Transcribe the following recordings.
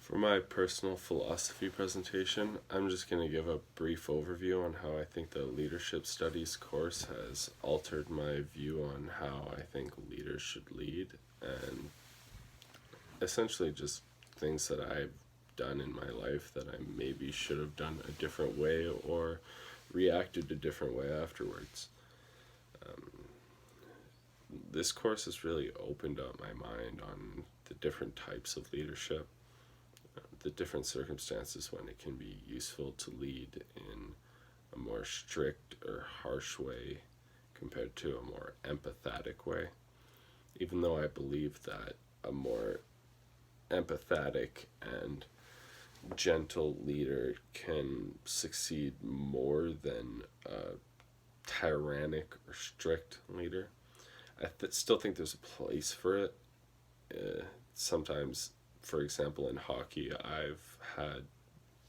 For my personal philosophy presentation, I'm just going to give a brief overview on how I think the leadership studies course has altered my view on how I think leaders should lead, and essentially just things that I've done in my life that I maybe should have done a different way or reacted a different way afterwards. Um, this course has really opened up my mind on the different types of leadership, the different circumstances when it can be useful to lead in a more strict or harsh way compared to a more empathetic way. Even though I believe that a more empathetic and gentle leader can succeed more than a tyrannic or strict leader, I still think there's a place for it. Sometimes, for example, in hockey, I've had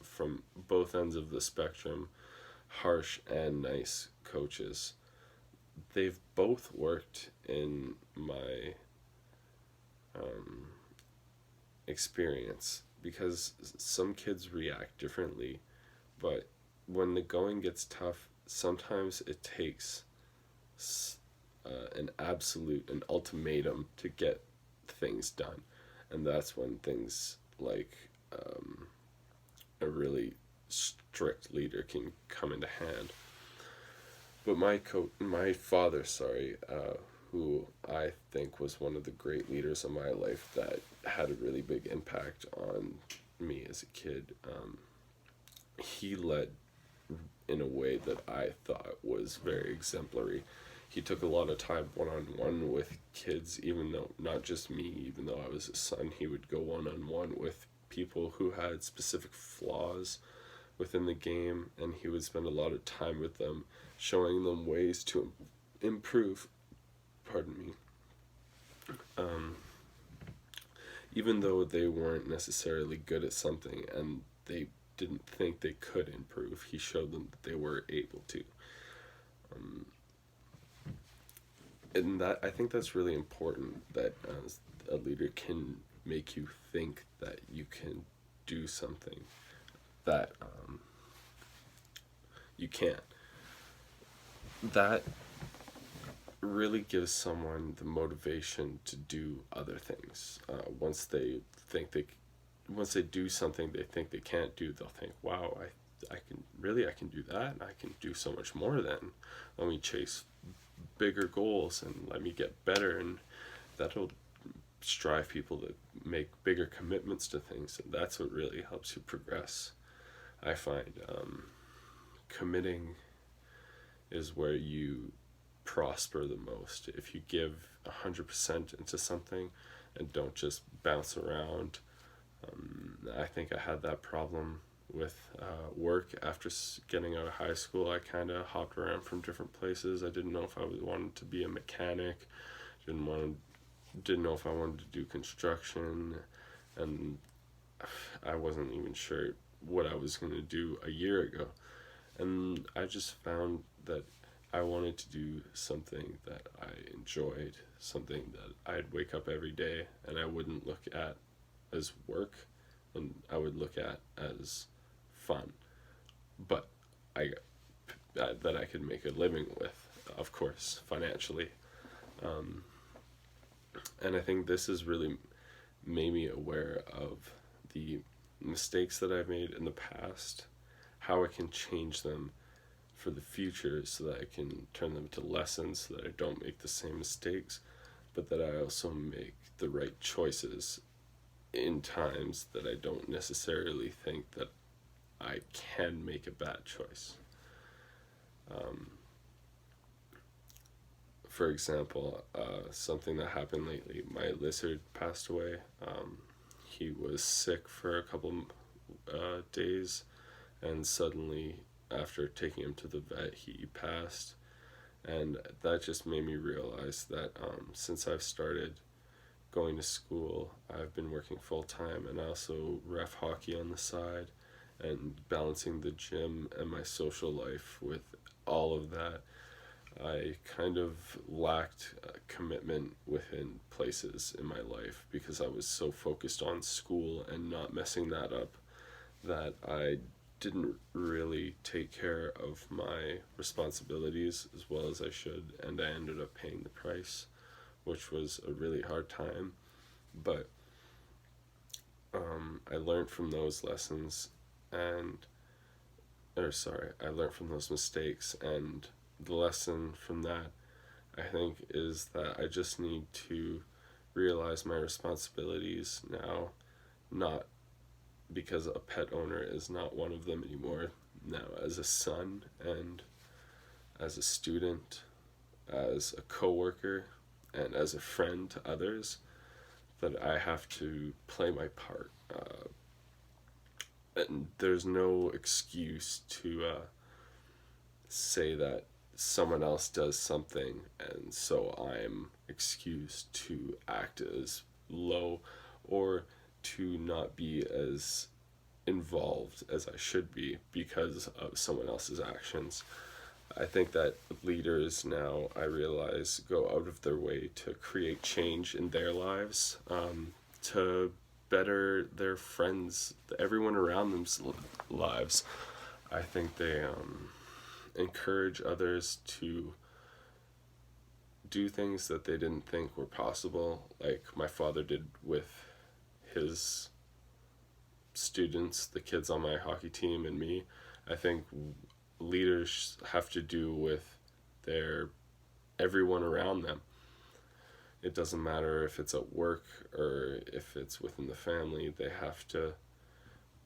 from both ends of the spectrum harsh and nice coaches. They've both worked in my um, experience because some kids react differently, but when the going gets tough, sometimes it takes an ultimatum to get things done, and that's when things like a really strict leader can come into hand. But my father, who I think was one of the great leaders of my life that had a really big impact on me as a kid, he led in a way that I thought was very exemplary. He took a lot of time one on one with kids, even though not just me, even though I was his son, he would go one on one with people who had specific flaws within the game, and he would spend a lot of time with them, showing them ways to improve. Pardon me. Um, Even though they weren't necessarily good at something and they didn't think they could improve, he showed them that they were able to. Um, and that I think that's really important, that a leader can make you think that you can do something that you can't. That really gives someone the motivation to do other things. Once they do something they think they can't do, they'll think, "Wow, I can do that. I can do so much more. Then let me chase bigger goals and let me get better," and that'll strive people to make bigger commitments to things, and that's what really helps you progress. I find committing is where you prosper the most. If you give 100% into something and don't just bounce around. I think I had that problem with work after getting out of high school. I kind of hopped around from different places. I didn't know if I wanted to be a mechanic. Didn't want didn't know if I wanted to do construction, and I wasn't even sure what I was going to do a year ago. And I just found that I wanted to do something that I enjoyed, something that I'd wake up every day and I wouldn't look at as work, and I would look at as fun, but I that I could make a living with, of course, financially. Um, and I think this has really made me aware of the mistakes that I've made in the past, how I can change them for the future so that I can turn them to lessons so that I don't make the same mistakes, but that I also make the right choices in times that I don't necessarily think that I can make a bad choice. Um, for example, something that happened lately, my lizard passed away. He was sick for a couple days, and suddenly, after taking him to the vet, he passed. And that just made me realize that since I've started going to school, I've been working full time, and I also ref hockey on the side, and balancing the gym and my social life with all of that. I kind of lacked commitment within places in my life because I was so focused on school and not messing that up, that I didn't really take care of my responsibilities as well as I should, and I ended up paying the price, which was a really hard time. But I learned from those lessons, and I learned from those mistakes, and the lesson from that, I think, is that I just need to realize my responsibilities now, not because a pet owner is not one of them anymore. Now, as a son and as a student, as a coworker, and as a friend to others, that I have to play my part. And there's no excuse to say that someone else does something and so I'm excused to act as low or to not be as involved as I should be because of someone else's actions. I think that leaders now, I realize, go out of their way to create change in their lives, to better their friends, everyone around them's lives. I think they encourage others to do things that they didn't think were possible, like my father did with his students, the kids on my hockey team, and me. I think leaders have to do with their everyone around them. It doesn't matter if it's at work or if it's within the family. They have to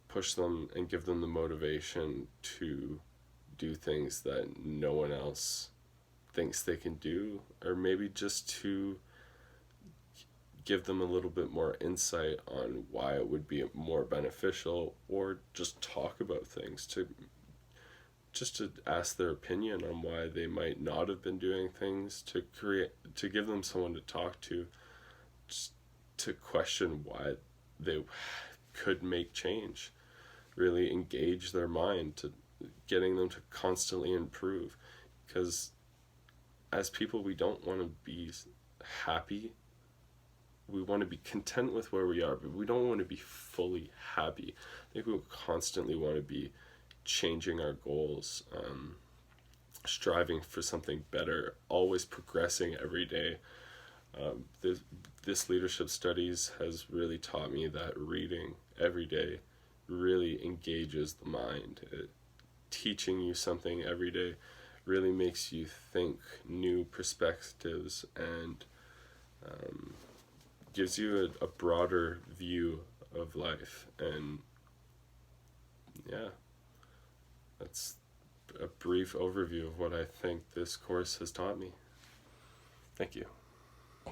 push them and give them the motivation to do things that no one else thinks they can do, or maybe just to give them a little bit more insight on why it would be more beneficial, or just talk about things, to ask their opinion on why they might not have been doing things, to give them someone to talk to, just to question why they could make change, really engage their mind, to getting them to constantly improve. Because as people, we don't want to be happy. We want to be content with where we are, but we don't want to be fully happy. I think we constantly want to be changing our goals, striving for something better, always progressing every day. This leadership studies has really taught me that reading every day really engages the mind. Teaching you something every day really makes you think new perspectives, and gives you a broader view of life. And yeah, that's a brief overview of what I think this course has taught me. Thank you.